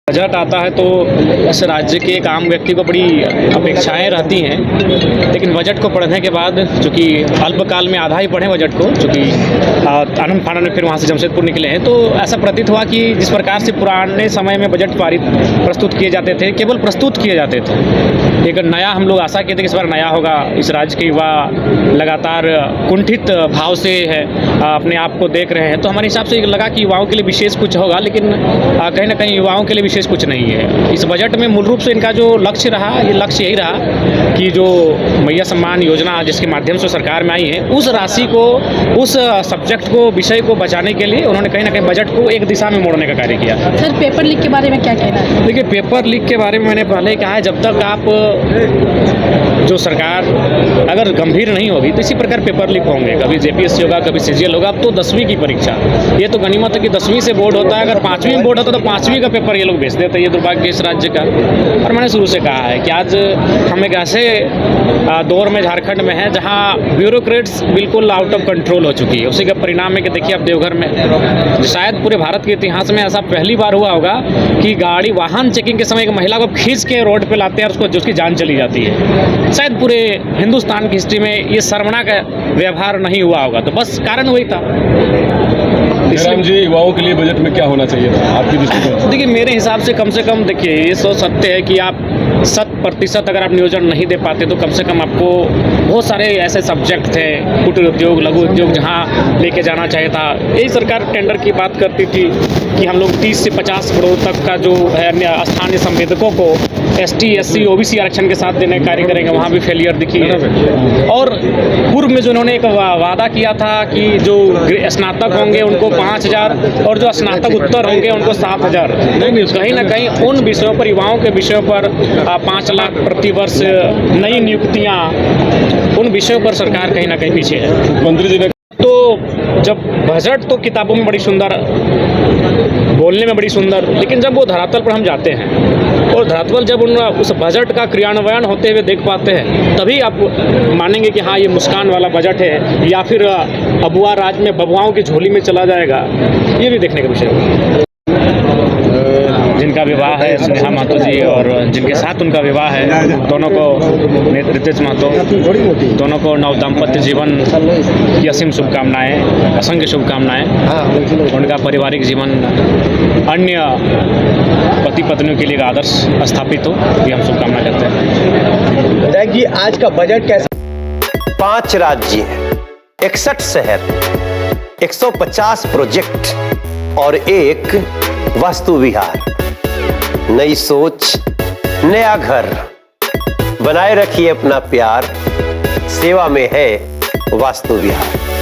Budget आता है तो इस राज्य के एक आम व्यक्ति को बड़ी अपेक्षाएं रहती हैं, लेकिन बजट को पढ़ने के बाद, चूँकि अल्पकाल में आधा ही पढ़े बजट को, चूँकि आनंद फानन में फिर वहाँ से जमशेदपुर निकले हैं, तो ऐसा प्रतीत हुआ कि जिस प्रकार से पुराने समय में बजट प्रस्तुत किए जाते थे, केवल प्रस्तुत किए जाते थे। एक नया हम लोग आशा किए थे कि इस बार नया होगा। इस राज्य के युवा लगातार कुंठित भाव से है अपने आप को देख रहे हैं, तो हमारे हिसाब से लगा कि युवाओं के लिए विशेष कुछ होगा, लेकिन कहीं ना कहीं युवाओं के लिए विशेष कुछ नहीं है। इस बजट में मूल रूप से इनका जो लक्ष्य रहा, ये लक्ष्य यही रहा कि जो मैया सम्मान योजना जिसके माध्यम से सरकार में आई है, उस राशि को, उस सब्जेक्ट को, विषय को बचाने के लिए उन्होंने कहीं ना कहीं बजट को एक दिशा में मोड़ने का कार्य किया। सर, पेपर लीक के बारे में क्या कहना है? देखिए, पेपर लीक के बारे में मैंने पहले ही कहा है, जब तक आप जो सरकार अगर गंभीर नहीं होगी तो इसी प्रकार पेपर लीक होंगे। कभी जेपीएससी होगा, कभी सीजीएल होगा। अब तो 10वीं की परीक्षा, ये तो गनीमत है कि 10वीं से बोर्ड होता है। अगर 5वीं में बोर्ड होता तो 5वीं का पेपर ये लोग भेज देते। ये दुर्भाग्य इस राज्य का। और मैंने शुरू से कहा है कि आज हम एक ऐसे दौर में झारखंड में है जहां ब्यूरोक्रेट्स बिल्कुल आउट ऑफ कंट्रोल हो चुकी है। उसी का परिणाम है कि देखिए अब देवघर में शायद पूरे भारत के इतिहास में ऐसा पहली बार हुआ होगा कि गाड़ी वाहन चेकिंग के समय एक महिला को खींच के रोड पे लाते हैं और उसको उसकी जान चली जाती है। शायद पूरे हिंदुस्तान की हिस्ट्री में ये शर्मनाक व्यवहार नहीं हुआ होगा। तो बस कारण वही था। जयराम जी, युवाओं के लिए बजट में क्या होना चाहिए था आपकी दृष्टि से? देखिए, मेरे हिसाब से कम देखिए, ये सोच सकते हैं कि आप 100% अगर आप नियोजन नहीं दे पाते तो कम से कम आपको बहुत सारे ऐसे सब्जेक्ट थे, कुटीर उद्योग, लघु उद्योग, जहां लेके जाना चाहिए था। यही सरकार टेंडर की बात करती थी कि हम लोग 30 से 50 करोड़ तक का जो है स्थानीय संवेदकों को एसटी, एससी, ओबीसी आरक्षण के साथ देने का कार्य करेंगे। वहाँ भी फेलियर दिखी है। और पूर्व में जो उन्होंने एक वादा किया था कि जो स्नातक होंगे उनको 5,000 और जो स्नातक उत्तर होंगे उनको 7,000, कहीं ना कहीं उन विषयों पर, युवाओं के विषयों पर 5 लाख प्रति वर्ष नई नियुक्तियाँ, उन विषयों पर सरकार कहीं ना कहीं पीछे है। मंत्री जी ने तो जब बजट तो किताबों में बड़ी सुंदर, बोलने में बड़ी सुंदर, लेकिन जब वो धरातल पर हम जाते हैं और धरातल जब उस बजट का क्रियान्वयन होते हुए देख पाते हैं, तभी आप मानेंगे कि हाँ, ये मुस्कान वाला बजट है या फिर अबुआ राज में बबुआओं की झोली में चला जाएगा। ये भी देखने का विषय है। जिनका विवाह है स्नेहा महतो जी और जिनके साथ उनका विवाह है, दोनों को, रितेश महतो, दोनों को नव दाम्पत्य जीवन की असीम शुभकामनाएं, असंख्य शुभकामनाएं। उनका पारिवारिक जीवन अन्य पति पत्नियों के लिए आदर्श स्थापित हो, ये हम शुभकामना करते हैं। कि आज का बजट कैसा? 5 राज्य, 61 शहर, 150 प्रोजेक्ट और एक वास्तु विहार। नई सोच, नया घर। बनाए रखिए अपना प्यार, सेवा में है वास्तु विहार।